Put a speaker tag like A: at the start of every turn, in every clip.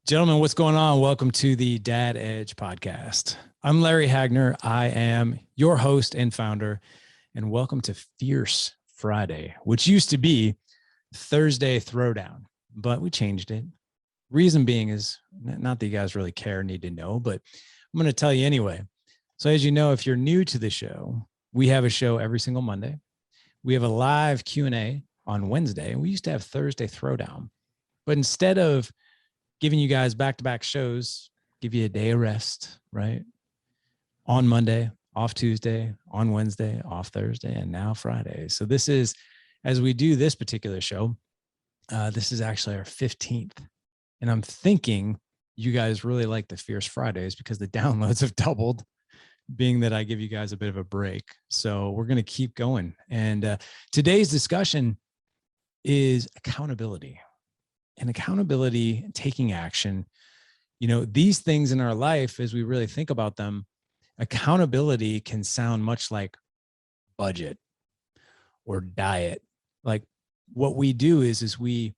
A: Gentlemen, what's going on? Welcome to the Dad Edge podcast. I'm Larry Hagner. I am your host and founder, and welcome to Fierce Friday, which used to be Thursday Throwdown, but we changed it. Reason being is not that you guys really care, need to know, but I'm going to tell you anyway. So as you know, if you're new to the show, we have a show every single Monday. We have a live Q&A on Wednesday, and we used to have Thursday Throwdown. But instead of giving you guys back-to-back shows, give you a day of rest, right? On Monday, off Tuesday, on Wednesday, off Thursday, and now Friday. So this is, as we do this particular show, this is actually our 15th. And I'm thinking you guys really like the Fierce Fridays because the downloads have doubled, being that I give you guys a bit of a break. So we're going to keep going. And today's discussion is accountability. And accountability, taking action, these things in our life, as we really think about them, accountability can sound much like budget or diet. Like what we do is we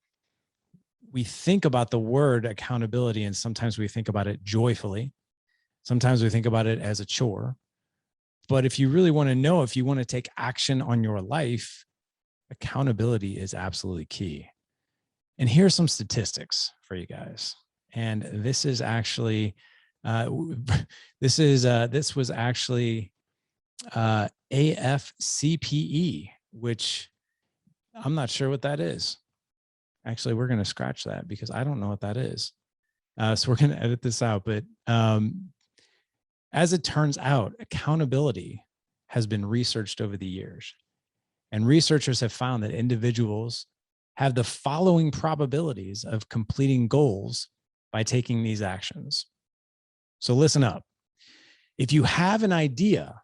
A: think about the word accountability, and sometimes we think about it joyfully. Sometimes we think about it as a chore. But if you really want to know, if you want to take action on your life, accountability is absolutely key. And here's some statistics for you guys. And this is actually, this was actually AFCPE, which I'm not sure what that is. Actually, we're going to scratch that because I don't know what that is. So we're going to edit this out. But as it turns out, accountability has been researched over the years. And researchers have found that individuals have the following probabilities of completing goals by taking these actions. So listen up. If you have an idea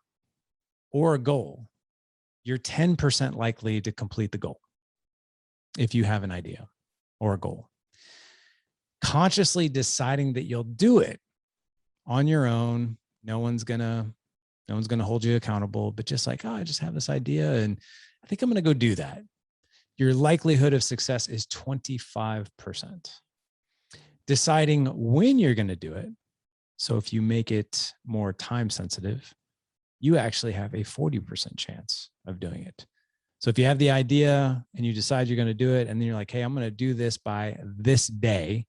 A: or a goal, you're 10% likely to complete the goal. If you have an idea or a goal, consciously deciding that you'll do it on your own, no one's gonna hold you accountable, but just like, I just have this idea and I think I'm going to go do that. Your likelihood of success is 25%. Deciding when you're going to do it. So if you make it more time sensitive, you actually have a 40% chance of doing it. So if you have the idea and you decide you're going to do it, and then you're like, hey, I'm going to do this by this day,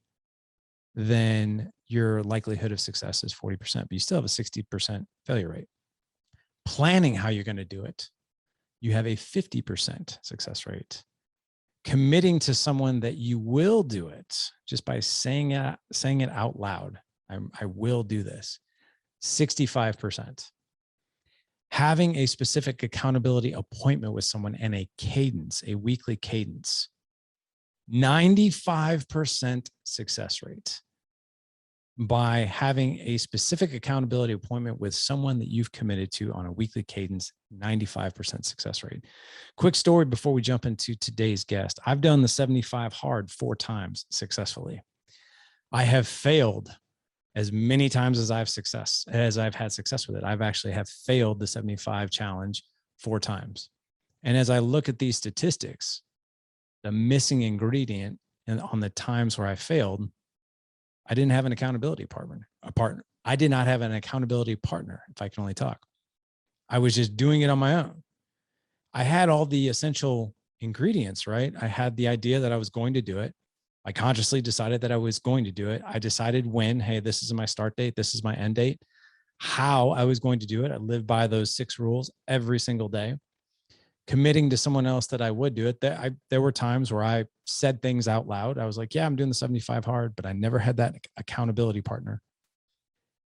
A: then your likelihood of success is 40%, but you still have a 60% failure rate. Planning how you're going to do it, you have a 50% success rate. Committing to someone that you will do it just by saying it out loud. I will do this. 65%. Having a specific accountability appointment with someone and a cadence, a weekly cadence. 95% success rate by having a specific accountability appointment with someone that you've committed to on a weekly cadence. 95% success rate. Quick story before we jump into today's guest. I've done the 75 hard 4 times successfully. I have failed as many times as I've had success with it. I've actually have failed the 75 challenge 4 times. And as I look at these statistics, the missing ingredient on the times where I failed, I didn't have an accountability partner. I did not have an accountability partner, if I can only talk. I was just doing it on my own. I had all the essential ingredients, right? I had the idea that I was going to do it. I consciously decided that I was going to do it. I decided when, hey, this is my start date. This is my end date. How I was going to do it. I lived by those 6 rules every single day. Committing to someone else that I would do it. There were times where I said things out loud. I was like, yeah, I'm doing the 75 hard, but I never had that accountability partner.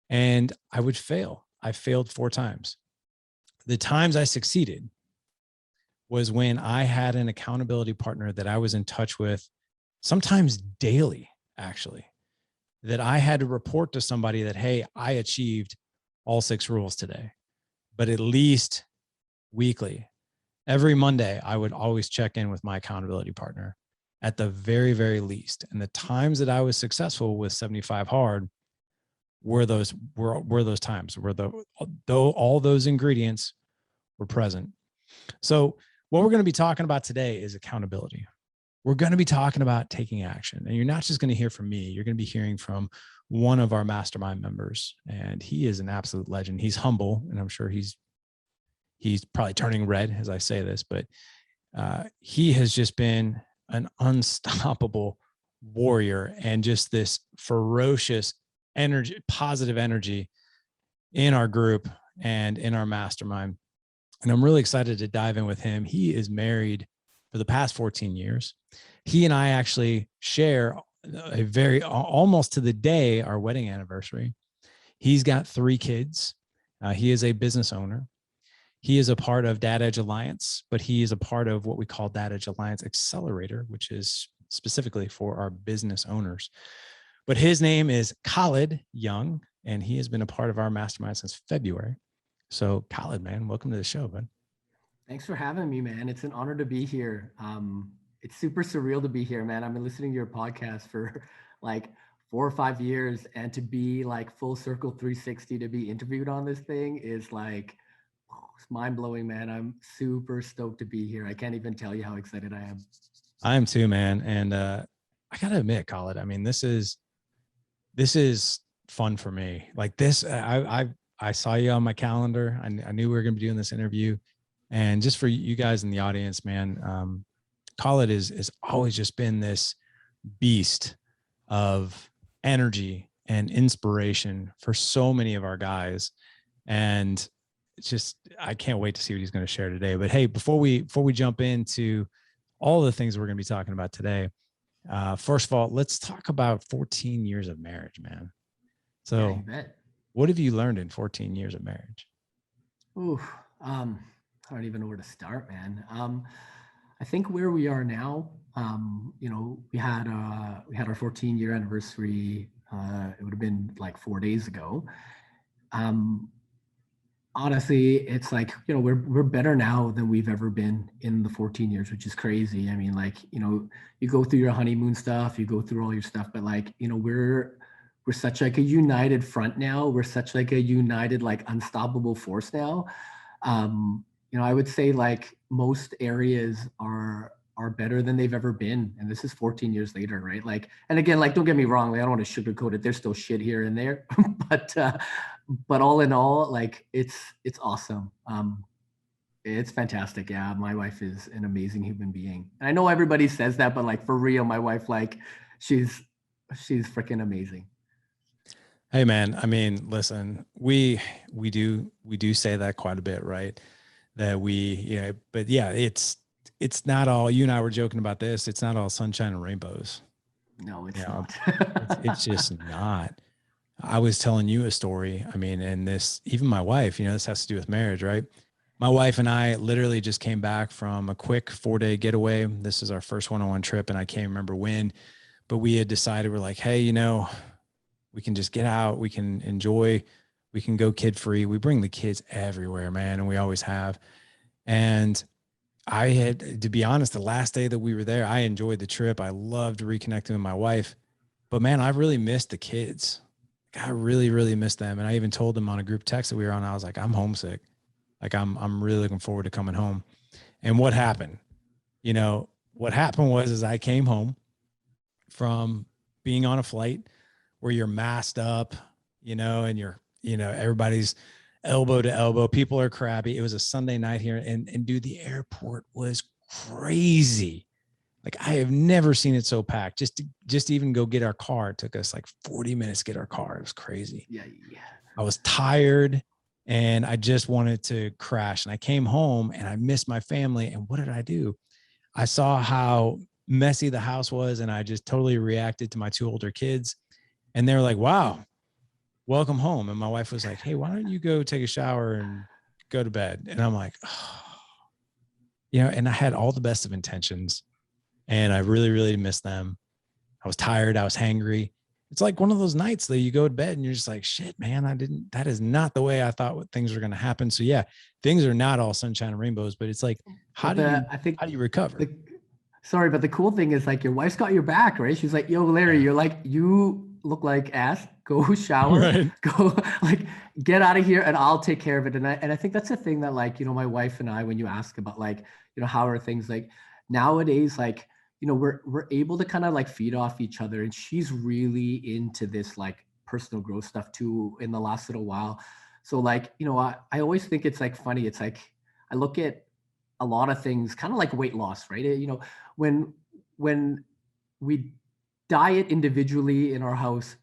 A: And I would fail. I failed 4 times. The times I succeeded was when I had an accountability partner that I was in touch with, sometimes daily, actually, that I had to report to somebody that, hey, I achieved all 6 rules today, but at least weekly. Every Monday, I would always check in with my accountability partner at the very, very least. And the times that I was successful with 75 hard were those times where all those ingredients were present. So what we're going to be talking about today is accountability. we're going to be talking about taking action. And you're not just going to hear from me, you're going to be hearing from one of our mastermind members. And he is an absolute legend. He's humble, and I'm sure he's probably turning red as I say this, but he has just been an unstoppable warrior and just this ferocious energy, positive energy in our group and in our mastermind. And I'm really excited to dive in with him. He is married for the past 14 years. He and I actually share a very, almost to the day, our wedding anniversary. He's got 3 kids. He is a business owner. He is a part of Dad Edge Alliance, but he is a part of what we call Dad Edge Alliance Accelerator, which is specifically for our business owners. But his name is Yeung, and he has been a part of our mastermind since February. So Khaled, man, welcome to the show, bud.
B: Thanks for having me, man. It's an honor to be here. It's super surreal to be here, man. I've been listening to your podcast for like 4 or 5 years, and to be like full circle 360 to be interviewed on this thing is like, it's mind blowing, man. I'm super stoked to be here. I can't even tell you how excited I am.
A: I am too, man. And I gotta admit, Khaled, I mean, this is fun for me. Like this, I saw you on my calendar. I knew we were gonna be doing this interview, and just for you guys in the audience, man, Khaled is always just been this beast of energy and inspiration for so many of our guys. And it's just, I can't wait to see what he's going to share today. But hey, before we jump into all the things we're going to be talking about today, first of all, let's talk about 14 years of marriage, man. So what have you learned in 14 years of marriage?
B: Ooh, I don't even know where to start, man. I think where we are now, we had our 14-year anniversary. It would have been like 4 days ago. Honestly, it's like, we're better now than we've ever been in the 14 years, which is crazy. I mean, like, you go through your honeymoon stuff, you go through all your stuff, but like, we're such like a united front now. We're such like a united, like unstoppable force now. I would say like most areas are better than they've ever been. And this is 14 years later, right? Like, and again, like, don't get me wrong, like, I don't want to sugarcoat it. There's still shit here and there, but all in all, like, it's awesome. It's fantastic. Yeah. My wife is an amazing human being. And I know everybody says that, but like for real, my wife, like she's freaking amazing.
A: Hey man, I mean, listen, we do say that quite a bit, right? That but yeah, it's not all, you and I were joking about this. It's not all sunshine and rainbows.
B: No, it's not.
A: it's just not. I was telling you a story. I mean, and this, even my wife, this has to do with marriage, right? My wife and I literally just came back from a quick 4-day getaway. This is our first one-on-one trip, and I can't remember when, but we had decided, we're like, hey, we can just get out. We can enjoy. We can go kid free. We bring the kids everywhere, man. And we always have. And I had, to be honest, the last day that we were there, I enjoyed the trip. I loved reconnecting with my wife, but man, I really missed the kids. I really, really missed them. And I even told them on a group text that we were on, I was like, I'm homesick. Like I'm really looking forward to coming home. And what happened? What happened was I came home from being on a flight where you're masked up, and you're, everybody's elbow to elbow. People are crabby. It was a Sunday night here, and dude, the airport was crazy. Like I have never seen it so packed. Just to even go get our car, it took us like 40 minutes to get our car. It was crazy.
B: Yeah.
A: I was tired and I just wanted to crash. And I came home and I missed my family. And what did I do? I saw how messy the house was, and I just totally reacted to my 2 older kids. And they were like, wow, welcome home. And my wife was like, hey, why don't you go take a shower and go to bed? And I'm like, oh. And I had all the best of intentions, and I really, really missed them. I was tired. I was hangry. It's like one of those nights that you go to bed and you're just like, shit, man, that is not the way I thought things were going to happen. So yeah, things are not all sunshine and rainbows, but it's like, how do you recover?
B: But the cool thing is like your wife's got your back, right? She's like, yo, Larry, you're like, you look like ass, go shower, right. Go like get out of here and I'll take care of it. And I think that's the thing that like, my wife and I, when you ask about like, how are things like nowadays, like, we're able to kind of like feed off each other. And she's really into this like personal growth stuff too in the last little while. So like, I always think it's like funny. It's like, I look at a lot of things kind of like weight loss, right? When, when we diet individually in our house,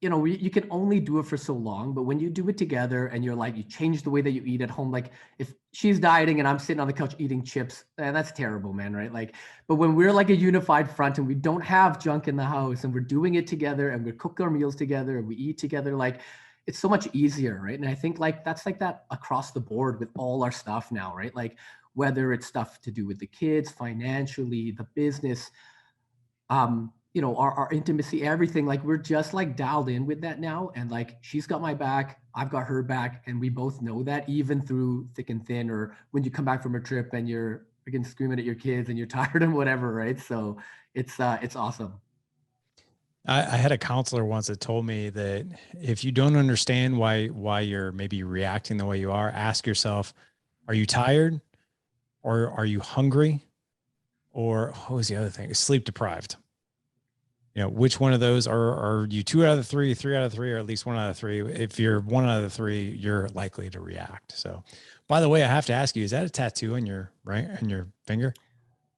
B: you can only do it for so long, but when you do it together and you're like, you change the way that you eat at home, like if she's dieting and I'm sitting on the couch eating chips, that's terrible, man, right? Like, but when we're like a unified front and we don't have junk in the house and we're doing it together and we cook our meals together and we eat together, like it's so much easier, right? And I think like that's like that across the board with all our stuff now, right? Like whether it's stuff to do with the kids, financially, the business, our intimacy, everything, like we're just like dialed in with that now. And like, she's got my back, I've got her back. And we both know that even through thick and thin, or when you come back from a trip and you're again screaming at your kids and you're tired and whatever. Right. So it's awesome.
A: I had a counselor once that told me that if you don't understand why you're maybe reacting the way you are, ask yourself, are you tired or are you hungry? Or what was the other thing? Sleep deprived. Which one of those are you 2 out of 3, 3 out of 3, or at least 1 out of 3? If you're 1 out of 3, you're likely to react. So, by the way, I have to ask you, is that a tattoo on your finger?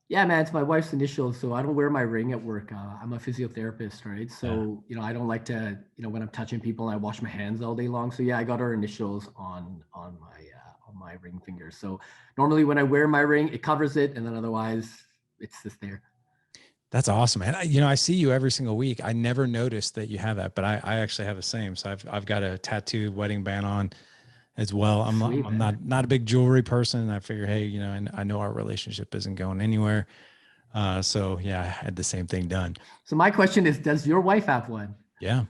B: Yeah, man, it's my wife's initials. So I don't wear my ring at work. I'm a physiotherapist, right? So, I don't like to, when I'm touching people, I wash my hands all day long. So yeah, I got her initials on my ring finger. So normally when I wear my ring, it covers it, and then otherwise it's just there.
A: That's awesome, man. I see you every single week. I never noticed that you have that, but I actually have the same. So I've got a tattooed wedding band on as well.
B: Sweet,
A: I'm not a big jewelry person. I figure, hey, and I know our relationship isn't going anywhere. So yeah, I had the same thing done.
B: So my question is, does your wife have one?
A: Yeah.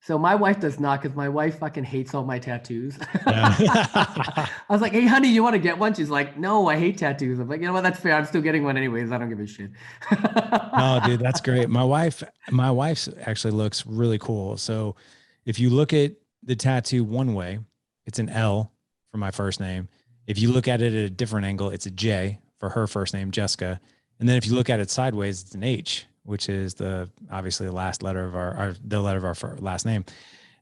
B: So my wife does not, because my wife fucking hates all my tattoos.
A: Yeah.
B: I was like, hey, honey, you want to get one? She's like, no, I hate tattoos. I'm like, you know what? That's fair. I'm still getting one anyways. I don't give a shit.
A: No, dude, that's great. My wife's actually looks really cool. So if you look at the tattoo one way, it's an L for my first name. If you look at it at a different angle, it's a J for her first name, Jessica. And then if you look at it sideways, it's an H, which is obviously the last letter of the letter of our last name.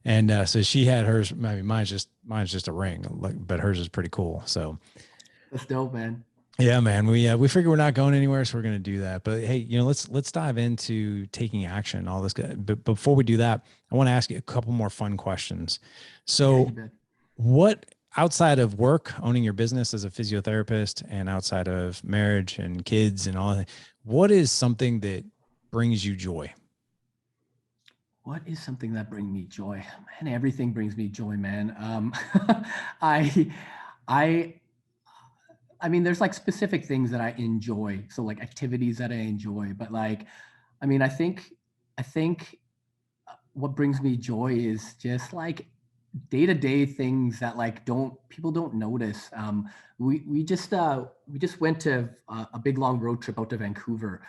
A: And so she had hers. Maybe mine's just a ring, but hers is pretty cool. So
B: that's dope, man.
A: Yeah, man. We figure we're not going anywhere, so we're going to do that. But hey, let's dive into taking action. All this, but before we do that, I want to ask you a couple more fun questions. So, what outside of work, owning your business as a physiotherapist, and outside of marriage and kids and all that, what is something that brings you joy?
B: What is something that brings me joy? Man, everything brings me joy, man. I mean, there's like specific things that I enjoy. So like activities that I enjoy, but like, I mean, I think what brings me joy is just like day-to-day things that like people don't notice. We just went to a big long road trip out to Vancouver.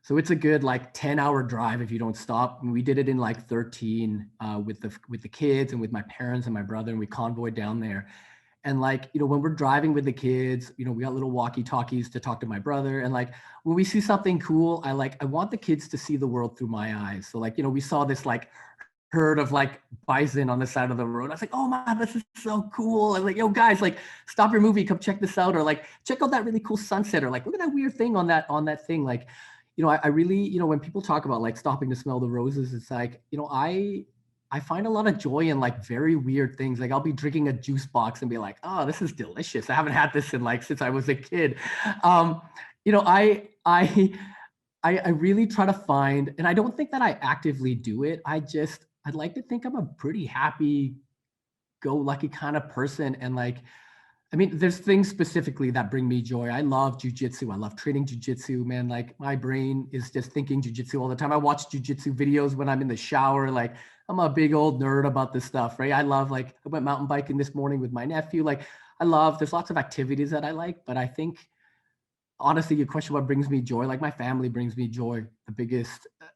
B: So it's a good like 10-hour drive if you don't stop. And we did it in like 13 with the kids and with my parents and my brother, and we convoyed down there. And like, when we're driving with the kids, we got little walkie-talkies to talk to my brother. And like, when we see something cool, I want the kids to see the world through my eyes. So like, we saw this like herd of like bison on the side of the road. I was like, oh man, this is so cool. I was like, yo guys, like stop your movie, come check this out. Or like, check out that really cool sunset. Or like, look at that weird thing on that thing. Like, I really, when people talk about like stopping to smell the roses, it's like, I find a lot of joy in like very weird things. Like I'll be drinking a juice box and be like, oh, this is delicious. I haven't had this in like since I was a kid. I really try to find, and I don't think that I actively do it. I'd like to think I'm a pretty happy go lucky kind of person. And like, I mean, there's things specifically that bring me joy. I love jujitsu. I love training jujitsu, man. Like my brain is just thinking jujitsu all the time. I watch jujitsu videos when I'm in the shower. Like I'm a big old nerd about this stuff, right? I love, like, I went mountain biking this morning with my nephew. Like there's lots of activities that I like, but I think honestly, your question, what brings me joy? Like my family brings me joy.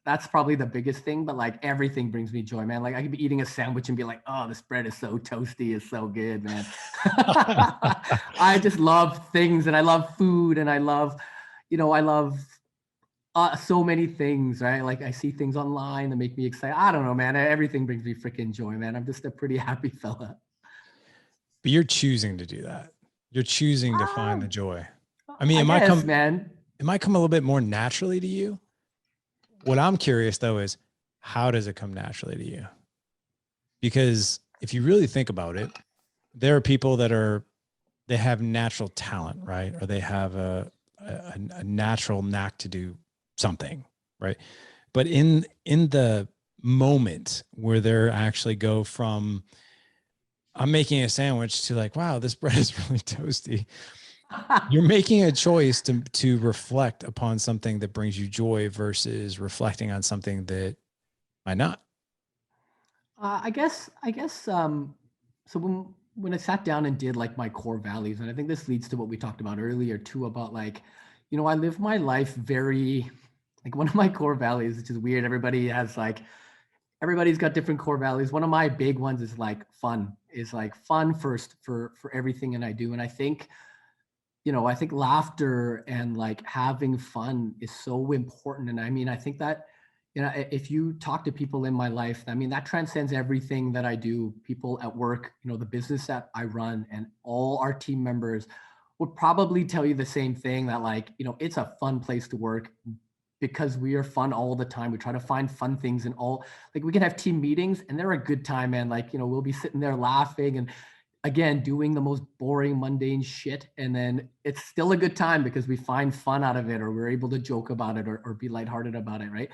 B: That's probably the biggest thing, but like everything brings me joy, man. Like I could be eating a sandwich and be like, oh, this bread is so toasty. It's so good, man. I just love things, and I love food, and I love So many things, right? Like I see things online that make me excited. I don't know, man. Everything brings me freaking joy, man. I'm just a pretty happy fella.
A: But you're choosing to do that. You're choosing to find the
B: Um,
A: joy. I mean,
B: I guess, man.
A: it might come a little bit more naturally to you. What I'm curious though is how does it come naturally to you? Because if you really think about it, there are people that they have natural talent, right? Or they have a natural knack to do something, right? But in the moment where they're actually go from I'm making a sandwich to like, wow, this bread is really toasty. You're making a choice to reflect upon something that brings you joy versus reflecting on something that might not.
B: So when I sat down and did like my core values, and I think this leads to what we talked about earlier too, about like, I live my life very, like one of my core values, which is weird. Everybody's got different core values. One of my big ones is like fun first for everything that I do. And I think laughter and like having fun is so important. And I mean, I think that, if you talk to people in my life, I mean, that transcends everything that I do. People at work, the business that I run, and all our team members would probably tell you the same thing, that like, it's a fun place to work because we are fun all the time. We try to find fun things and all, like we can have team meetings and they're a good time, and like, we'll be sitting there laughing and again doing the most boring mundane shit, and then it's still a good time because we find fun out of it, or we're able to joke about it, or be lighthearted about it, right?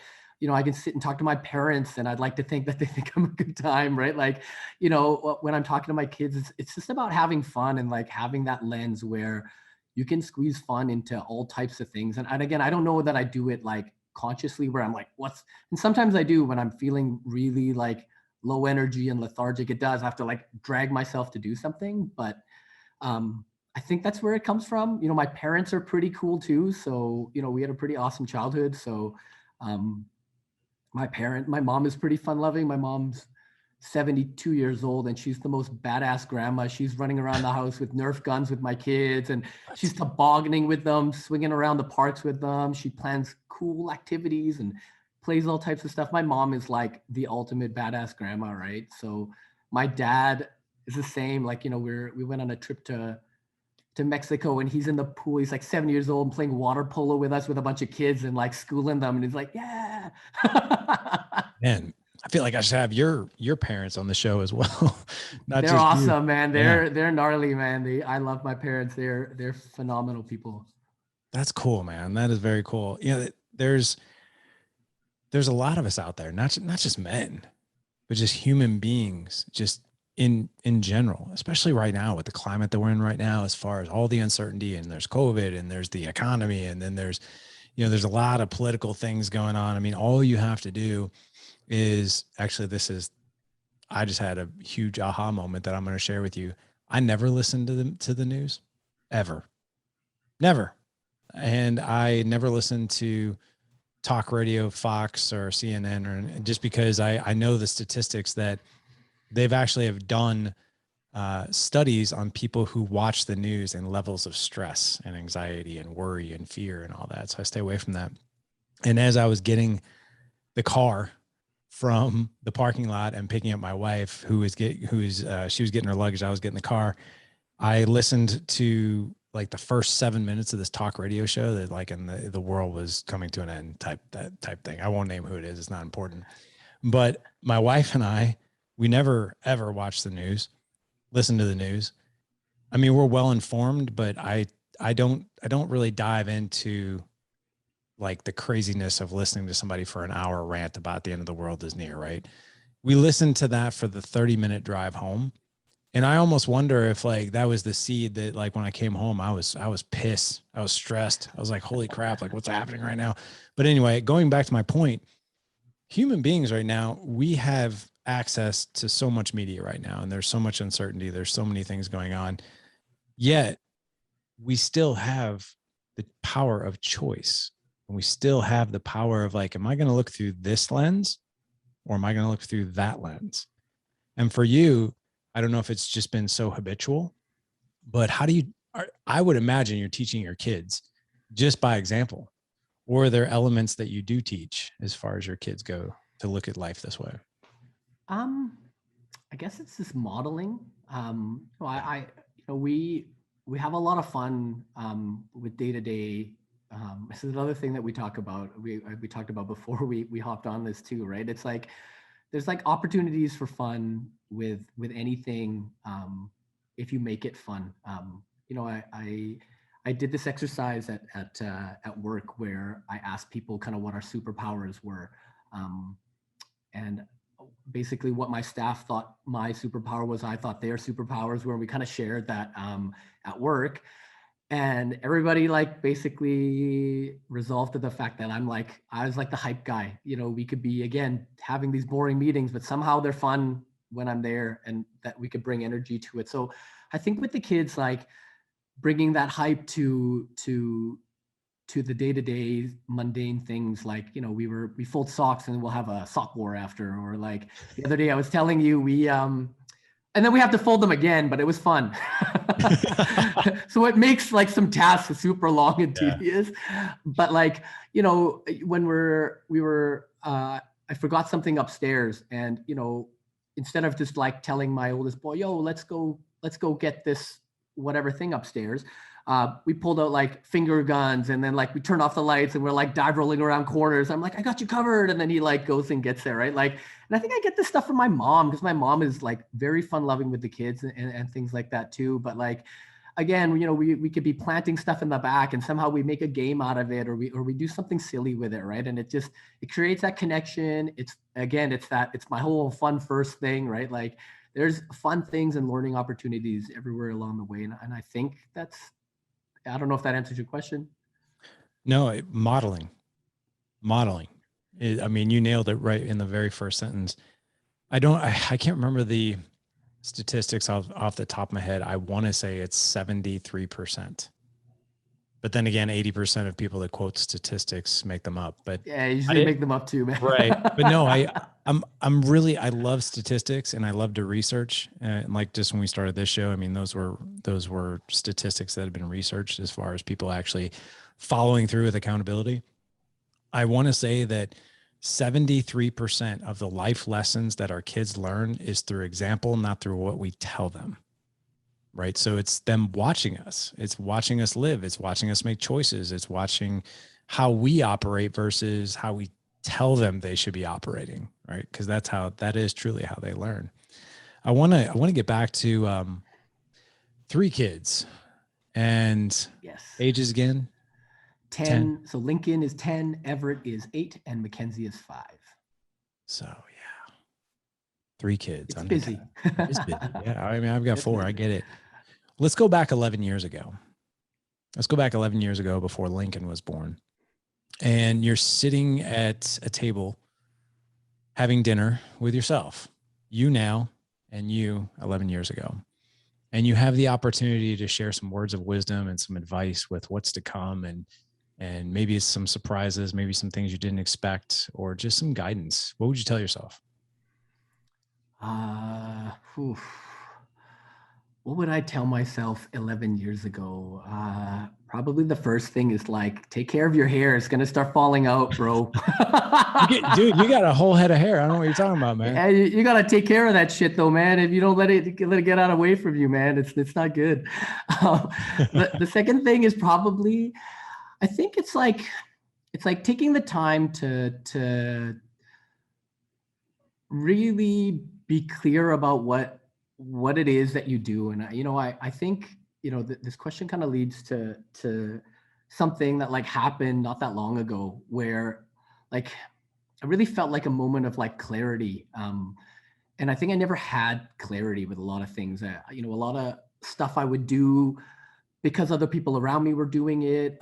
B: I can sit and talk to my parents and I'd like to think that they think I'm a good time, right? Like, when I'm talking to my kids, it's just about having fun and like having that lens where you can squeeze fun into all types of things. And again, I don't know that I do it like consciously where I'm like, and sometimes I do when I'm feeling really like low energy and lethargic. It does have to like drag myself to do something, but I think that's where it comes from. My parents are pretty cool too, so we had a pretty awesome childhood. So um, my mom is pretty fun loving. My mom's 72 years old and she's the most badass grandma. She's running around the house with Nerf guns with my kids, and she's tobogganing with them, swinging around the parks with them. She plans cool activities and plays all types of stuff. My mom is like the ultimate badass grandma, right? So my dad is the same. Like, we went on a trip to Mexico and he's in the pool. He's like 7 years old and playing water polo with us with a bunch of kids and like schooling them. And he's like, yeah.
A: Man, I feel like I should have your parents on the show as well. Not
B: They're
A: just you.
B: awesome, man.
A: Yeah.
B: They're gnarly, man. I love my parents. They're phenomenal people.
A: That's cool, man. That is very cool. There's a lot of us out there, not just men, but just human beings, just in general, especially right now with the climate that we're in right now, as far as all the uncertainty, and there's COVID and there's the economy, and then there's a lot of political things going on. I mean, all you have to do is actually, I just had a huge aha moment that I'm going to share with you. I never listened to the news ever, never. And I never listened to talk radio, Fox or CNN, or just because I know the statistics that they've actually have done studies on people who watch the news and levels of stress and anxiety and worry and fear and all that. So I stay away from that. And as I was getting the car from the parking lot and picking up my wife, she was getting her luggage, I was getting the car, I listened to like the first 7 minutes of this talk radio show that like the world was coming to an end type thing. I won't name who it is. It's not important. But my wife and we never ever watch the news, listen to the news. I mean, we're well informed, but I don't really dive into like the craziness of listening to somebody for an hour rant about the end of the world is near, right? We listened to that for the 30-minute drive home. And I almost wonder if like that was the seed that like when I came home, I was pissed. I was stressed. I was like, holy crap, like what's happening right now? But anyway, going back to my point, human beings right now, we have access to so much media right now, and there's so much uncertainty. There's so many things going on. Yet we still have the power of choice. And we still have the power of like, am I going to look through this lens or am I going to look through that lens? And for you, I don't know if it's just been so habitual, but I would imagine you're teaching your kids just by example. Or are there elements that you do teach as far as your kids go to look at life this way?
B: I guess it's this modeling. We have a lot of fun with day to day. This is another thing that we talk about. We talked about before we hopped on this too, right? It's like there's like opportunities for fun with anything if you make it fun. I did this exercise at work where I asked people kind of what our superpowers were, and basically what my staff thought my superpower was, I thought their superpowers were. We kind of shared that at work, and everybody like basically resolved to the fact that I was like the hype guy. We could be, again, having these boring meetings, but somehow they're fun when I'm there, and that we could bring energy to it. So I think with the kids, like bringing that hype to the day-to-day mundane things, like we fold socks and we'll have a sock war after, or like the other day I was telling you, we and then we have to fold them again, but it was fun. So it makes like some tasks super long and tedious. But like, when I forgot something upstairs, and instead of just like telling my oldest boy, yo, let's go get this whatever thing upstairs, we pulled out like finger guns, and then like we turned off the lights and we're like dive rolling around corners. I'm like, I got you covered. And then he like goes and gets there, right? Like, and I think I get this stuff from my mom, because my mom is like very fun loving with the kids and things like that too. But like, again, we could be planting stuff in the back and somehow we make a game out of it, or we do something silly with it, right? And it creates that connection. It's my whole fun first thing, right? Like there's fun things and learning opportunities everywhere along the way. And I think I don't know if that answers your question.
A: No, modeling. I mean, you nailed it right in the very first sentence. I can't remember the statistics off the top of my head. I want to say it's 73%. But then again, 80% of people that quote statistics make them up. But
B: yeah, I usually make them up too, man.
A: Right. But no, I love statistics, and I love to research. And like just when we started this show, I mean, those were statistics that had been researched as far as people actually following through with accountability. I want to say that 73% of the life lessons that our kids learn is through example, not through what we tell them. Right. So it's them watching us. It's watching us live. It's watching us make choices. It's watching how we operate versus how we tell them they should be operating. Right. Because that is truly how they learn. I want to get back to 3 kids and
B: yes,
A: ages again.
B: 10. So Lincoln is 10, Everett is 8, and Mackenzie is 5.
A: So yeah, 3 kids.
B: It's busy.
A: It's busy. Yeah. I mean, I've got 4. I get it. Let's go back 11 years ago. Let's go back 11 years ago before Lincoln was born. And you're sitting at a table having dinner with yourself, you now and you 11 years ago. And you have the opportunity to share some words of wisdom and some advice with what's to come, and maybe some surprises, maybe some things you didn't expect, or just some guidance. What would you tell yourself?
B: What would I tell myself 11 years ago? Probably the first thing is like, take care of your hair. It's going to start falling out, bro.
A: Dude, you got a whole head of hair. I don't know what you're talking about, man.
B: Yeah, you got to take care of that shit though, man. If you don't let it get out away from you, man, it's not good. The second thing is probably, I think it's like taking the time to really be clear about what it is that you do. And I think this question kind of leads to something that like happened not that long ago, where like I really felt like a moment of like clarity, and I think I never had clarity with a lot of things. A lot of stuff I would do because other people around me were doing it,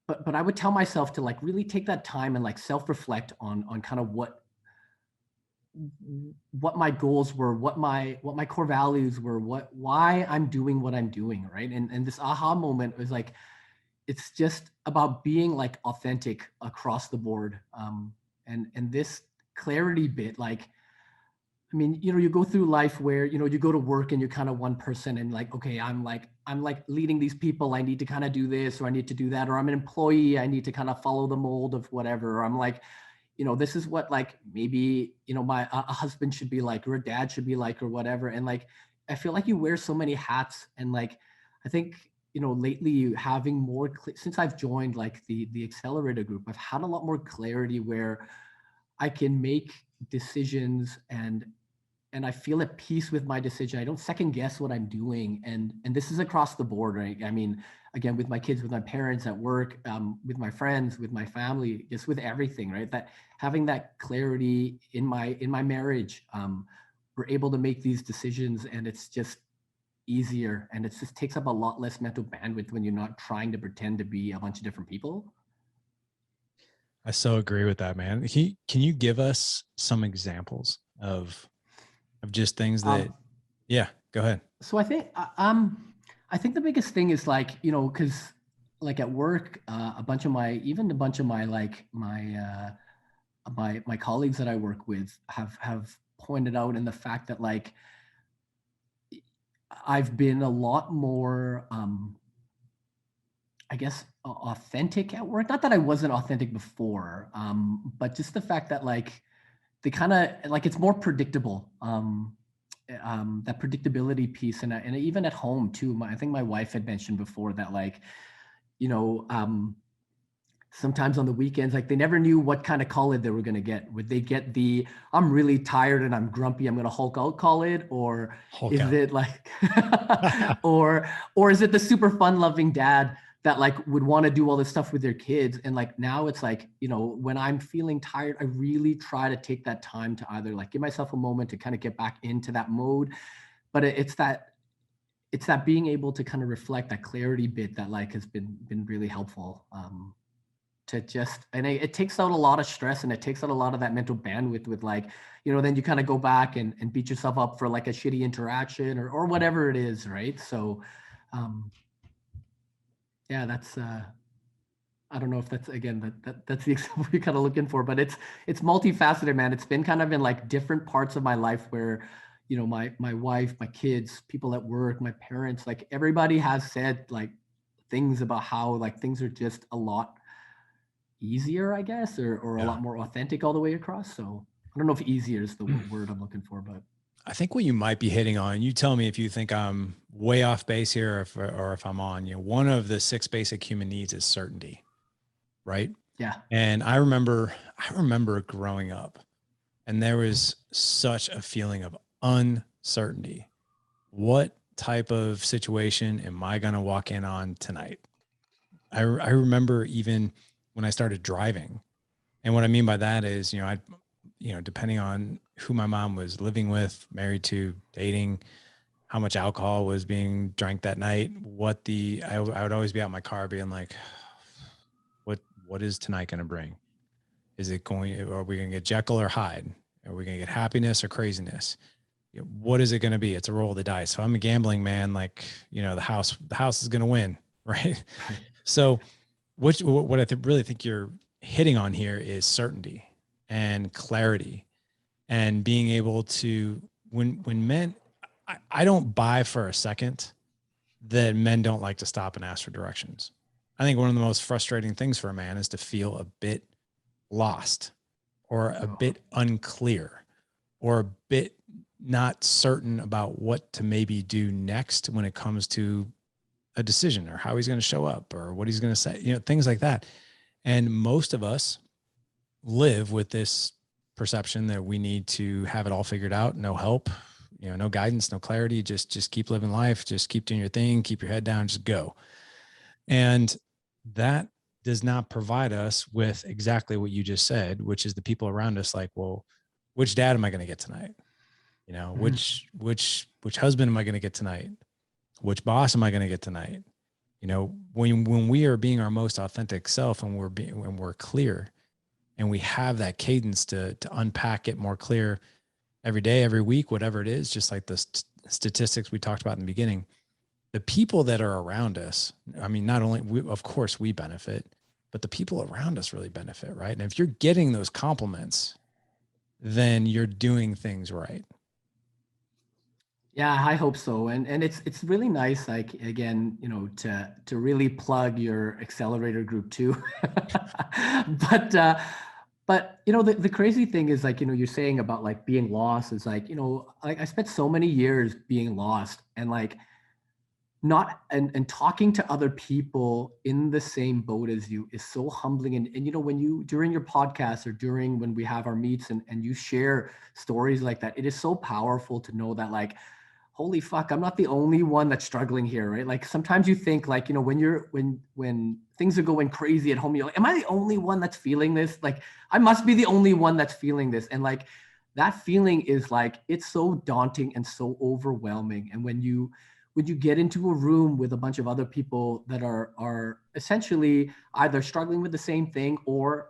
B: but I would tell myself to like really take that time and like self-reflect on kind of what my goals were, what my core values were, why I'm doing what I'm doing, right? And this aha moment was like, it's just about being like authentic across the board. And this clarity bit, like, I mean, you go through life where, you go to work and you're kind of one person and like, okay, I'm like leading these people. I need to kind of do this, or I need to do that, or I'm an employee. I need to kind of follow the mold of whatever. Or I'm like, this is what like maybe, my a husband should be like, or a dad should be like, or whatever. And like, I feel like you wear so many hats. And like, I think, lately having more, since I've joined like the accelerator group, I've had a lot more clarity where I can make decisions and I feel at peace with my decision. I don't second guess what I'm doing. And this is across the board, right? I mean, again, with my kids, with my parents at work, with my friends, with my family, just with everything, right? That having that clarity in my marriage, we're able to make these decisions and it's just easier. And it just takes up a lot less mental bandwidth when you're not trying to pretend to be a bunch of different people.
A: I so agree with that, man. Can you give us some examples of just things that,
B: Um,
A: yeah, go ahead.
B: so I think the biggest thing is like, because like at work, a bunch of my like my colleagues that I work with have pointed out in the fact that like I've been a lot more I guess authentic at work. Not that I wasn't authentic before, but just the fact that like they kind of like it's more predictable. That predictability piece, and even at home too. I think my wife had mentioned before that like, you know, sometimes on the weekends, like they never knew what kind of call it they were going to get. Would they get the "I'm really tired and I'm grumpy, I'm going to Hulk out" call it, or
A: Hulk
B: is
A: out.
B: it like, or is it the super fun loving dad that like would want to do all this stuff with their kids? And like now it's like, when I'm feeling tired, I really try to take that time to either like give myself a moment to kind of get back into that mode. But it's that being able to kind of reflect, that clarity bit that like has been really helpful. To just, and it takes out a lot of stress and it takes out a lot of that mental bandwidth with like, then you kind of go back and beat yourself up for like a shitty interaction or whatever it is, right? So um yeah, that's I don't know if that's, again, that's the example you're kind of looking for, but it's multifaceted, man. It's been kind of in like different parts of my life where, my wife, my kids, people at work, my parents, like everybody has said like things about how like things are just a lot easier, I guess, or a
A: Yeah.
B: lot more authentic all the way across. So I don't know if easier is the word I'm looking for, but
A: I think what you might be hitting on, you tell me if you think I'm way off base here or if I'm on, one of the 6 basic human needs is certainty, right?
B: yeah.
A: And I remember growing up and there was such a feeling of uncertainty. What type of situation am I going to walk in on tonight? I remember even when I started driving. And what I mean by that is, depending on who my mom was living with, married to, dating, how much alcohol was being drank that night, I would always be out in my car being like, what is tonight going to bring? Are we going to get Jekyll or Hyde? Are we going to get happiness or craziness? What is it going to be? It's a roll of the dice. So I'm a gambling man. Like, the house is going to win. Right.
B: Right.
A: So what I really think you're hitting on here is certainty and clarity and being able to, when men, I don't buy for a second that men don't like to stop and ask for directions. I think one of the most frustrating things for a man is to feel a bit lost or a
B: Oh,
A: bit unclear or a bit not certain about what to maybe do next when it comes to a decision or how he's going to show up or what he's going to say, things like that. And most of us live with this perception that we need to have it all figured out, no help, no guidance, no clarity, just keep living life, just keep doing your thing, keep your head down, just go. And that does not provide us with exactly what you just said, which is the people around us like, well, which dad am I going to get tonight?
B: mhm.
A: Which husband am I going to get tonight? Which boss am I going to get tonight? When we are being our most authentic self and when we're clear and we have that cadence to unpack it more clear every day, every week, whatever it is, just like the statistics we talked about in the beginning, the people that are around us, I mean, not only of course we benefit, but the people around us really benefit, right? And if you're getting those compliments, then you're doing things right.
B: Yeah, I hope so. And it's really nice, like again, to really plug your accelerator group too. But the crazy thing is like, you're saying about like being lost is like, like I spent so many years being lost and like not and talking to other people in the same boat as you is so humbling. And when you during your podcast or during when we have our meets and you share stories like that, it is so powerful to know that like, holy fuck, I'm not the only one that's struggling here, right? Like sometimes you think like, when things are going crazy at home, you're like, am I the only one that's feeling this? Like I must be the only one that's feeling this. And like that feeling is like, it's so daunting and so overwhelming. And when you get into a room with a bunch of other people that are essentially either struggling with the same thing or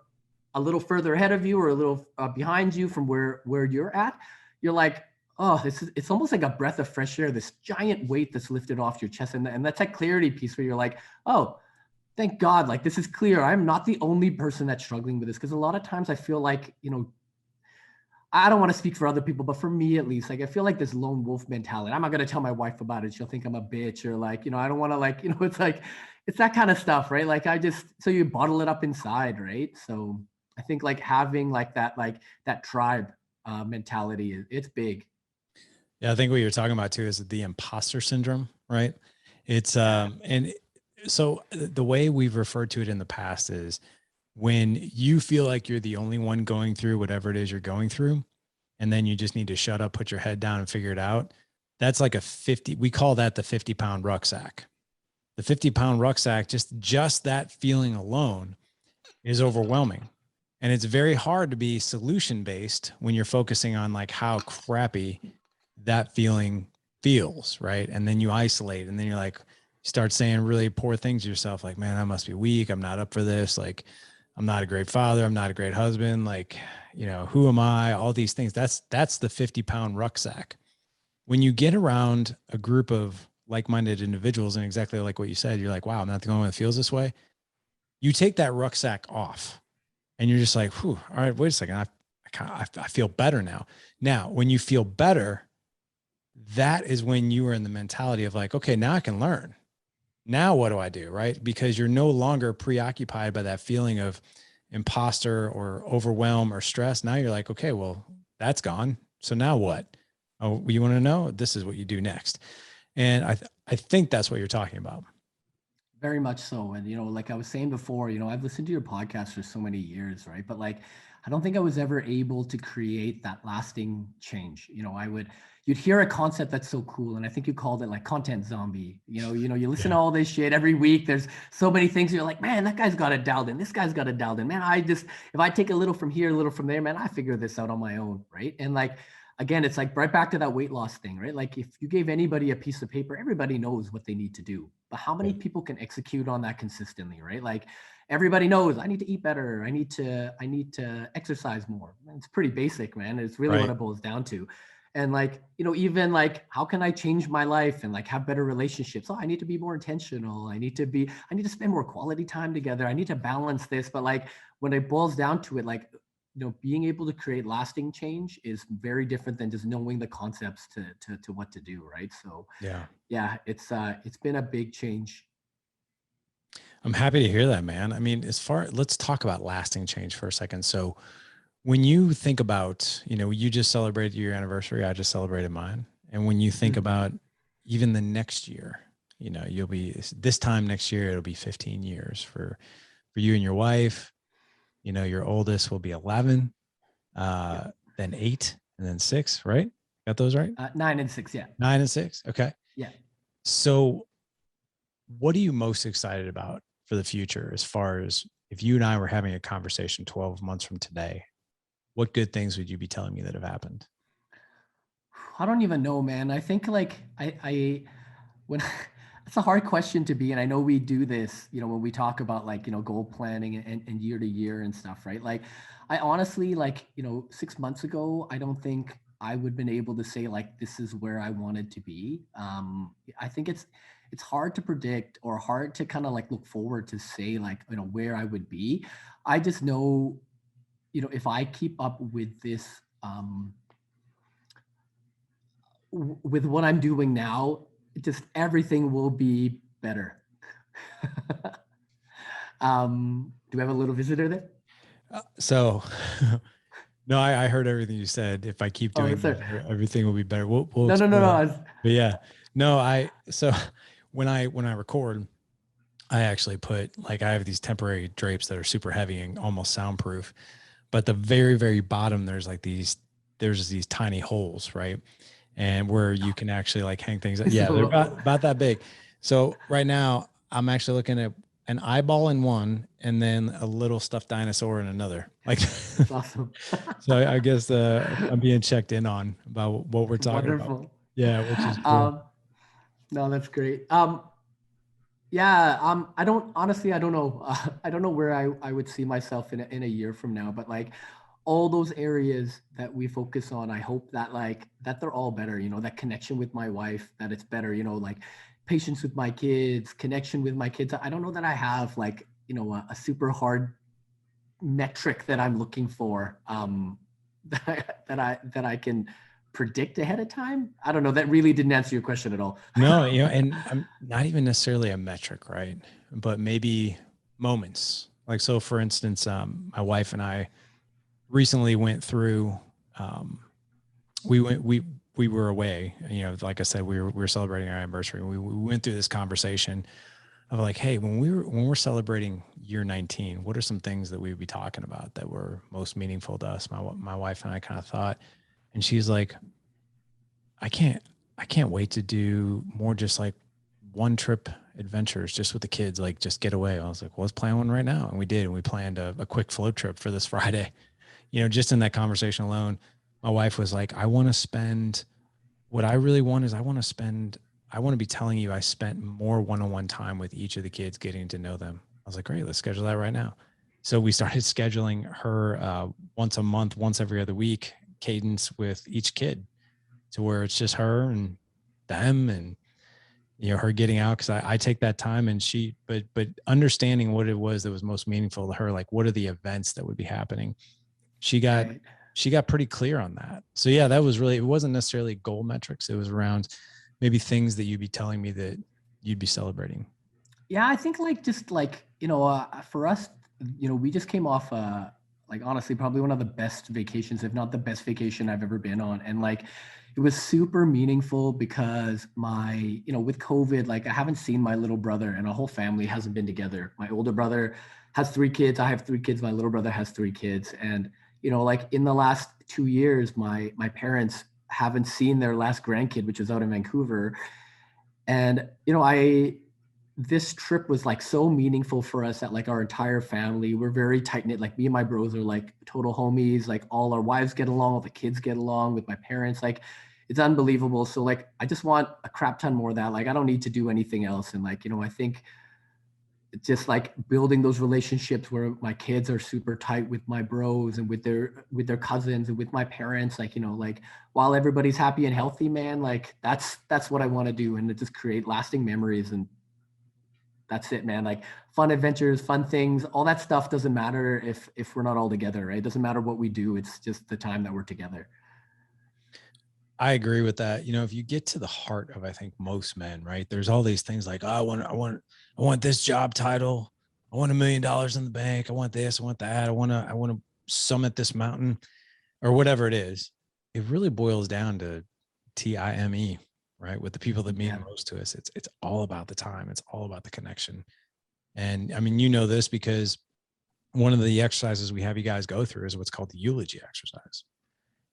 B: a little further ahead of you or a little behind you from where you're at, you're like, oh, it's almost like a breath of fresh air, this giant weight that's lifted off your chest. And that's that clarity piece where you're like, oh, thank God, like this is clear. I'm not the only person that's struggling with this. Because a lot of times I feel like, I don't want to speak for other people, but for me at least, like I feel like this lone wolf mentality. I'm not gonna tell my wife about it. She'll think I'm a bitch or like, I don't want to like, it's like, it's that kind of stuff, right? Like so you bottle it up inside, right? So I think like having like that tribe mentality, it's big.
A: Yeah, I think what you're talking about too is the imposter syndrome, right? It's
B: Yeah.
A: and so the way we've referred to it in the past is when you feel like you're the only one going through whatever it is you're going through, and then you just need to shut up, put your head down and figure it out. That's like we call that the 50-pound rucksack. The 50-pound rucksack, just that feeling alone is overwhelming. And it's very hard to be solution based when you're focusing on like how crappy that feeling feels, right? And then you isolate and then you're like, you start saying really poor things to yourself, like, man, I must be weak. I'm not up for this. Like, I'm not a great father. I'm not a great husband. Like, who am I? All these things. That's the 50-pound rucksack. When you get around a group of like-minded individuals and exactly like what you said, you're like, wow, I'm not the only one that feels this way. You take that rucksack off and you're just like, whew, all right, wait a second. I feel better now. Now, when you feel better, that is when you are in the mentality of like, okay, now I can learn. Now what do I do? Right. Because you're no longer preoccupied by that feeling of imposter or overwhelm or stress. Now you're like, okay, well, that's gone. So now what? Oh, you want to know? This is what you do next. And I think that's what you're talking about.
B: Very much so. And, like I was saying before, I've listened to your podcast for so many years, right? But like, I don't think I was ever able to create that lasting change. You'd hear a concept that's so cool. And I think you called it like content zombie. You listen to
A: Yeah.
B: all this shit every week. There's so many things. You're like, man, that guy's got it dialed in. This guy's got it dialed in. Man, if I take a little from here, a little from there, man, I figure this out on my own. Right. And like, again, it's like right back to that weight loss thing, right? Like if you gave anybody a piece of paper, everybody knows what they need to do. But how many
A: Yeah.
B: people can execute on that consistently, right? Like everybody knows I need to eat better. I need to exercise more. It's pretty basic, man. It's really what
A: Right.
B: it boils down to. And like, even like how can I change my life and like have better relationships? Oh, I need to be more intentional. I need to spend more quality time together. I need to balance this. But like when it boils down to it, like being able to create lasting change is very different than just knowing the concepts to what to do, right? So
A: Yeah.
B: yeah, it's been a big change.
A: I'm happy to hear that, man. I mean, let's talk about lasting change for a second. So when you think about, you just celebrated your anniversary, I just celebrated mine. And when you think
B: Mhm.
A: about even the next year, you'll be this time next year, it'll be 15 years for you and your wife. Your oldest will be 11,
B: Yeah.
A: then 8, and then 6, right? Got those right?
B: 9 and 6, yeah.
A: 9 and 6. Okay.
B: Yeah.
A: So what are you most excited about for the future as far as if you and I were having a conversation 12 months from today, what good things would you be telling me that have happened?
B: I don't even know, man. I think like I when it's a hard question to be, and I know we do this, when we talk about like, goal planning and year to year and stuff, right? Like I honestly like, 6 months ago, I don't think I would have been able to say like this is where I wanted to be. I think it's hard to predict or hard to kind of like look forward to say like, where I would be. I just know, if I keep up with this with what I'm doing now, just everything will be better. Do we have a little visitor there?
A: So, no, I heard everything you said. If I keep
B: Oh,
A: doing
B: that's it.
A: better, everything will be better. We'll
B: No, no, no,
A: explore
B: no.
A: that. But yeah, no, so when I record, I actually put like I have these temporary drapes that are super heavy and almost soundproof. But the very, very bottom, there's these tiny holes, right? And where you can actually like hang things. Yeah, they're
B: So
A: about that big. So right now I'm actually looking at an eyeball in one and then a little stuffed dinosaur in another. Like,
B: that's awesome.
A: so I guess I'm being checked in on about what we're talking about.
B: Wonderful.
A: Yeah, which is cool.
B: Um, no, that's great. Yeah, I don't honestly, I don't know. I don't know where I would see myself in a year from now, but like all those areas that we focus on, I hope that like that they're all better, you know, that connection with my wife, that it's better, you know, like patience with my kids, connection with my kids. I don't know that I have like, you know, a super hard metric that I'm looking for that I can predict ahead of time. I don't know. That really didn't answer your question at all.
A: No, and I'm not even necessarily a metric, right? But maybe moments. Like, so for instance, my wife and I recently went through, um, we went, we were away, you know, like I said, we were celebrating our anniversary. We went through this conversation of like, hey, when we're celebrating year 19, what are some things that we would be talking about that were most meaningful to us? My wife and I kind of thought, and she's like, I can't I can't wait to do more just like one trip adventures just with the kids, like just get away. I was like, well, let's plan one right now. And we did. And we planned a quick float trip for this Friday. You know, just in that conversation alone, my wife was like, I want to spend what I really want is I want to be telling you I spent more one-on-one time with each of the kids, getting to know them. I was like, great, let's schedule that right now. So we started scheduling her once a month, once every other week, cadence with each kid, to where it's just her and them, and you know, her getting out, because I take that time, and but understanding what it was that was most meaningful to her, like what are the events that would be happening. She got
B: Right.
A: she got pretty clear on that. So yeah, that was really, it wasn't necessarily goal metrics. It was around maybe things that you'd be telling me that you'd be celebrating.
B: Yeah, I think like just like, you know, for us, you know, we just came off like honestly probably one of the best vacations, if not the best vacation I've ever been on. And like it was super meaningful because my, you know, with COVID, like I haven't seen my little brother and our whole family hasn't been together. My older brother has 3 kids. I have 3 kids. My little brother has 3 kids. And, you know, like in the last 2 years, my parents haven't seen their last grandkid, which was out in Vancouver. And, you know, this trip was like so meaningful for us that like our entire family, we're very tight knit. Like me and my bros are like total homies. Like all our wives get along, all the kids get along with my parents. Like it's unbelievable. So like I just want a crap ton more of that. Like I don't need to do anything else. And like, you know, I think it's just like building those relationships where my kids are super tight with my bros and with their cousins and with my parents. Like, you know, like while everybody's happy and healthy, man, like that's what I want to do. And to just create lasting memories. And that's it, man. Like fun adventures, fun things, all that stuff doesn't matter if we're not all together, right? It doesn't matter what we do. It's just the time that we're together.
A: I agree with that. You know, if you get to the heart of, I think most men, right, there's all these things like, oh, I want this job title. I want $1 million in the bank. I want this, I want that. I want to summit this mountain, or whatever it is. It really boils down to TIME, right? With the people that mean
B: Yeah.
A: most to us, it's all about the time. It's all about the connection. And I mean, you know this because one of the exercises we have you guys go through is what's called the eulogy exercise.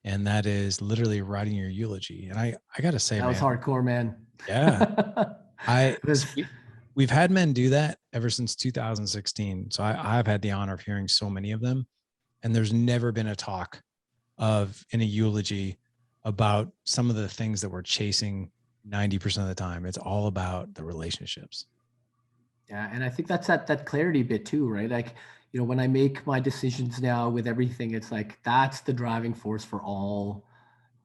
A: And that is literally writing your eulogy. And I got to say,
B: That was
A: man,
B: hardcore, man.
A: yeah,
B: It was,
A: we've had men do that ever since 2016. So I've had the honor of hearing so many of them. And there's never been a talk of in a eulogy about some of the things that we're chasing 90% of the time. It's all about the relationships.
B: yeah, and I think that's that clarity bit too, right? Like, you know, when I make my decisions now with everything, it's like that's the driving force for all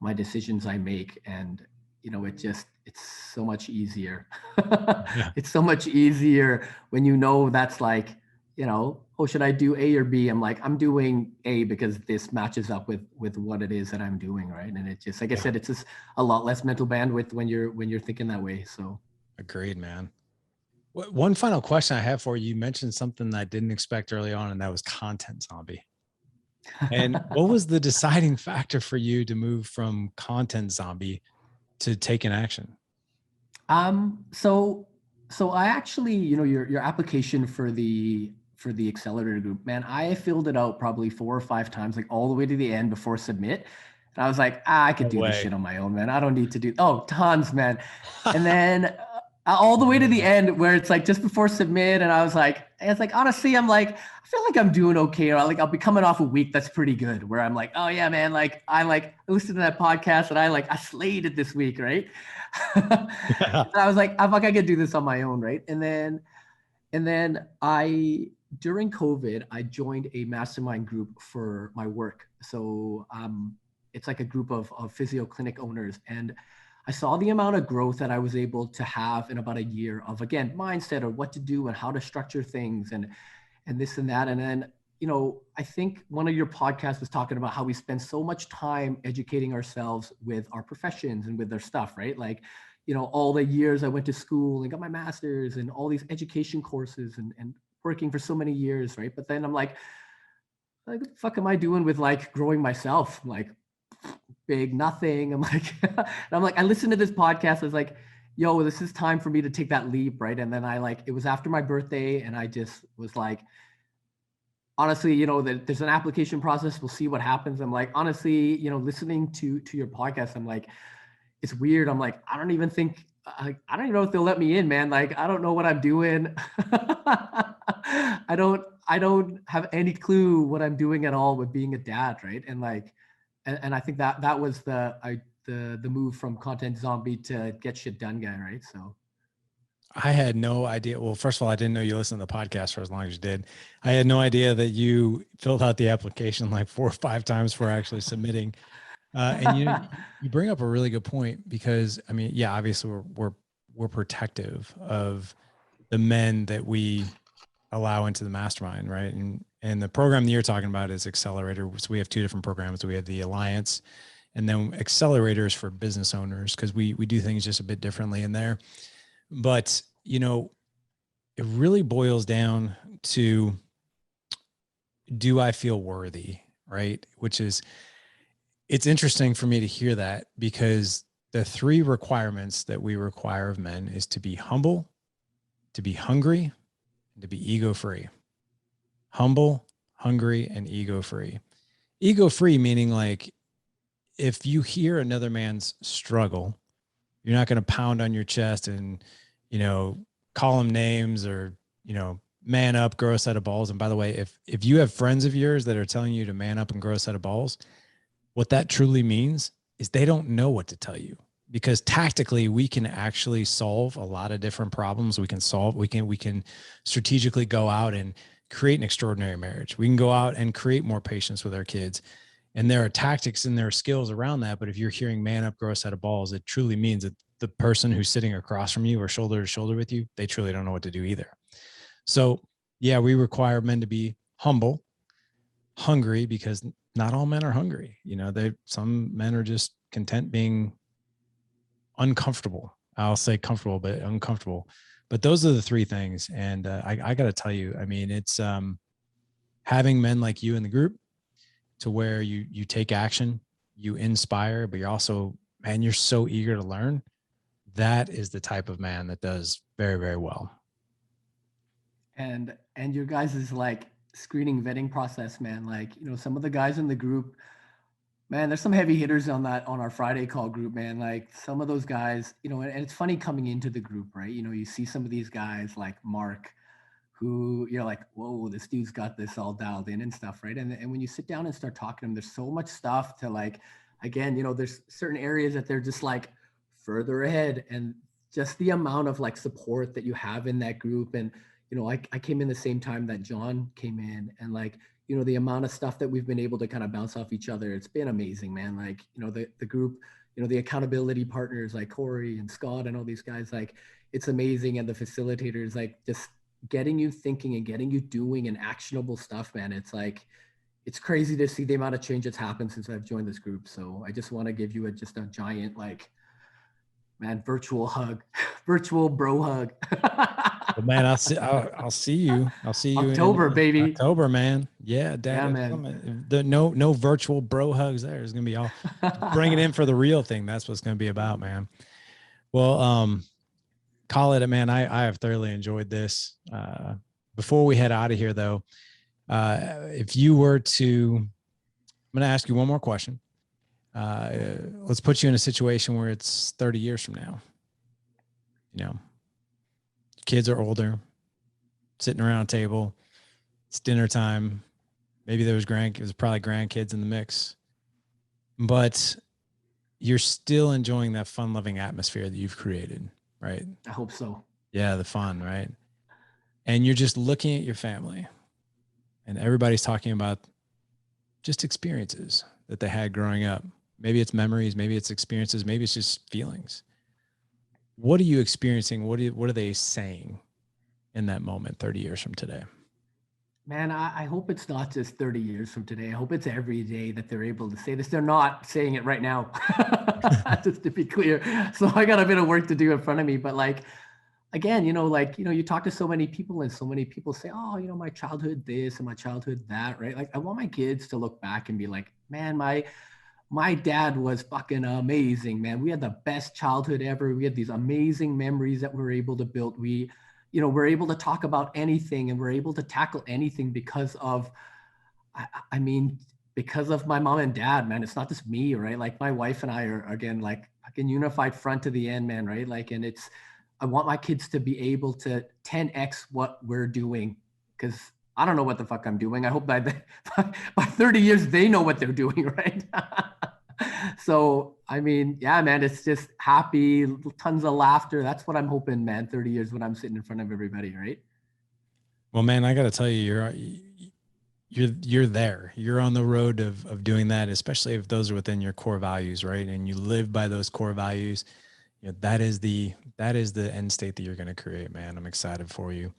B: my decisions I make. And, you know, it's so much easier.
A: Yeah.
B: It's so much easier when you know that's like, oh, should I do A or B? I'm like, I'm doing A because this matches up with what it is that I'm doing, right? And it just, like I said, it's just a lot less mental bandwidth when you're thinking that way. So
A: Agreed, man. One final question I have for you. You mentioned something that I didn't expect early on, and that was content zombie. And what was the deciding factor for you to move from content zombie to taking action?
B: So I actually, your application for the accelerator group, man, I filled it out probably 4 or 5 times, like all the way to the end before submit. And I was like, I could
A: No
B: do this
A: way.
B: shit on my own, man. I don't need to do, oh, tons, man. And then all the way to the end where it's like just before submit. And I was like, honestly, I'm like, I feel like I'm doing okay. Or like, I'll be coming off a week that's pretty good where I'm like, oh yeah, man. Like, I listened to that podcast and I slayed it this week. Right. And I was like, I could do this on my own. Right. And then during COVID, I joined a mastermind group for my work. So it's like a group of physio clinic owners. And I saw the amount of growth that I was able to have in about a year of, again, mindset of what to do and how to structure things and this and that. And then, I think one of your podcasts was talking about how we spend so much time educating ourselves with our professions and with their stuff, right? Like, all the years I went to school and got my master's and all these education courses and working for so many years, right? But then I'm like, what the fuck am I doing with like growing myself? I'm like, big nothing. I listened to this podcast. I was like, yo, this is time for me to take that leap, right? And then it was after my birthday, and I just was like, honestly, there's an application process. We'll see what happens. I'm like, honestly, listening to your podcast, I'm like, it's weird. I'm like, I don't even know if they'll let me in, man. Like, I don't know what I'm doing. I don't have any clue what I'm doing at all with being a dad, right? And like, and I think that was the move from content zombie to get shit done guy, right? So
A: I had no idea. Well, first of all, I didn't know you listened to the podcast for as long as you did. I had no idea that you filled out the application like 4 or 5 times for actually submitting. And you bring up a really good point because I mean, yeah, obviously we're protective of the men that we allow into the mastermind, right? And the program that you're talking about is Accelerator. So we have two different programs. We have the Alliance, and then Accelerators for business owners because we do things just a bit differently in there. But it really boils down to, do I feel worthy, right? Which is, it's interesting for me to hear that because the 3 requirements that we require of men is to be humble, to be hungry, and to be ego-free. Humble, hungry, and ego-free. Ego-free meaning like if you hear another man's struggle, you're not going to pound on your chest and, call him names or, man up, grow a set of balls. And by the way, if you have friends of yours that are telling you to man up and grow a set of balls, what that truly means is they don't know what to tell you, because tactically we can actually solve a lot of different problems. We can strategically go out and create an extraordinary marriage. We can go out and create more patience with our kids. And there are tactics and there are skills around that. But if you're hearing man up, grow a set of balls, it truly means that the person who's sitting across from you or shoulder to shoulder with you, they truly don't know what to do either. So yeah, we require men to be humble, hungry, because not all men are hungry. Some men are just content being uncomfortable. I'll say comfortable, but uncomfortable. But those are the 3 things. And I got to tell you, I mean, it's having men like you in the group to where you take action, you inspire, but you're also, man, you're so eager to learn. That is the type of man that does very, very well.
B: and your guys is like screening vetting process, man. Like, some of the guys in the group, man, there's some heavy hitters on our Friday call group, man. Like some of those guys, and it's funny coming into the group, right? You see some of these guys like Mark, who you're like, whoa, this dude's got this all dialed in and stuff, right? And when you sit down and start talking to them, there's so much stuff to like, again, there's certain areas that they're just like further ahead, and just the amount of like support that you have in that group. And I came in the same time that John came in, and like, the amount of stuff that we've been able to kind of bounce off each other, it's been amazing, man. Like, the group, the accountability partners like Corey and Scott and all these guys, like it's amazing. And the facilitators, like just getting you thinking and getting you doing and actionable stuff, man. It's like, it's crazy to see the amount of change that's happened since I've joined this group. So I just want to give you just a giant, like, man, virtual hug, virtual bro hug.
A: Well, man, I'll see you. I'll see you in
B: October, baby.
A: October, man. Yeah,
B: Yeah,
A: Dad.
B: man.
A: No virtual bro hugs there. It's gonna be all bring it in for the real thing. That's what it's gonna be about, man. Well, call it, man. I have thoroughly enjoyed this. Before we head out of here, though, if you were to, I'm gonna ask you one more question. Let's put you in a situation where it's 30 years from now. You know, kids are older, sitting around a table. It's dinner time. Maybe there was probably grandkids in the mix, but you're still enjoying that fun-loving atmosphere that you've created, right?
B: I hope so.
A: Yeah, the fun, right? And you're just looking at your family, and everybody's talking about just experiences that they had growing up. Maybe it's memories, maybe it's experiences, maybe it's just feelings. What are you experiencing? What are they saying in that moment 30 years from today?
B: Man, I hope it's not just 30 years from today. I hope it's every day that they're able to say this. They're not saying it right now, just to be clear. So I got a bit of work to do in front of me. But like, again, you talk to so many people and so many people say, oh, my childhood this and my childhood that, right? Like, I want my kids to look back and be like, man, my dad was fucking amazing, man. We had the best childhood ever. We had these amazing memories that we were able to build. We're able to talk about anything and we're able to tackle anything because of, because of my mom and dad, man. It's not just me, right? Like my wife and I are, again, like fucking unified front to the end, man, right? Like, and I want my kids to be able to 10x what we're doing, because I don't know what the fuck I'm doing. I hope by 30 years, they know what they're doing, right? So, yeah, man, it's just happy, tons of laughter. That's what I'm hoping, man, 30 years when I'm sitting in front of everybody, right?
A: Well, man, I got to tell you, you're there. You're on the road of doing that, especially if those are within your core values, right? And you live by those core values. That is the end state that you're going to create, man. I'm excited for you.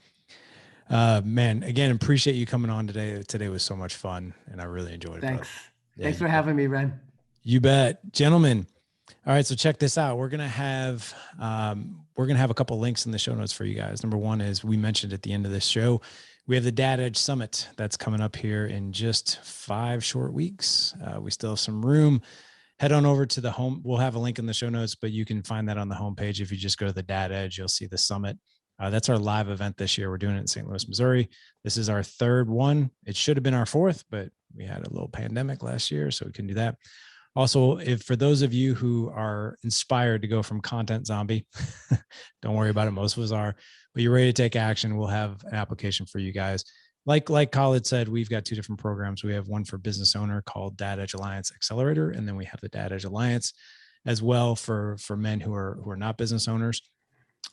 A: Man, again, appreciate you coming on today. Today was so much fun and I really enjoyed it.
B: Thanks.
A: Yeah,
B: Thanks for having me, Ren.
A: You bet. Gentlemen. All right. So check this out. We're going to have a couple of links in the show notes for you guys. Number one is, we mentioned at the end of this show, we have the Dad Edge Summit that's coming up here in just 5 short weeks. We still have some room. Head on over to the home. We'll have a link in the show notes, but you can find that on the homepage. If you just go to the Dad Edge, you'll see the summit. That's our live event this year. We're doing it in St. Louis, Missouri. This is our 3rd one. It should have been our 4th, but we had a little pandemic last year, so we couldn't do that. Also, for those of you who are inspired to go from content zombie, don't worry about it. Most of us are, but you're ready to take action. We'll have an application for you guys. Like Khalid said, we've got 2 different programs. We have one for business owner called Dad Edge Alliance Accelerator, and then we have the Dad Edge Alliance as well for men who are not business owners.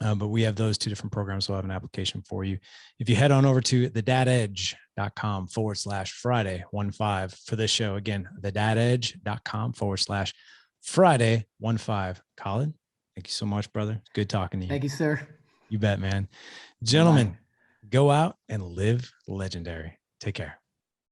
A: But we have those 2 different programs. We'll have an application for you. If you head on over to thedadedge.com/Friday15 for this show, again, thedadedge.com/Friday15. Colin, thank you so much, brother. Good talking to you.
B: Thank you, sir.
A: You bet, man. Gentlemen, go out and live legendary. Take care.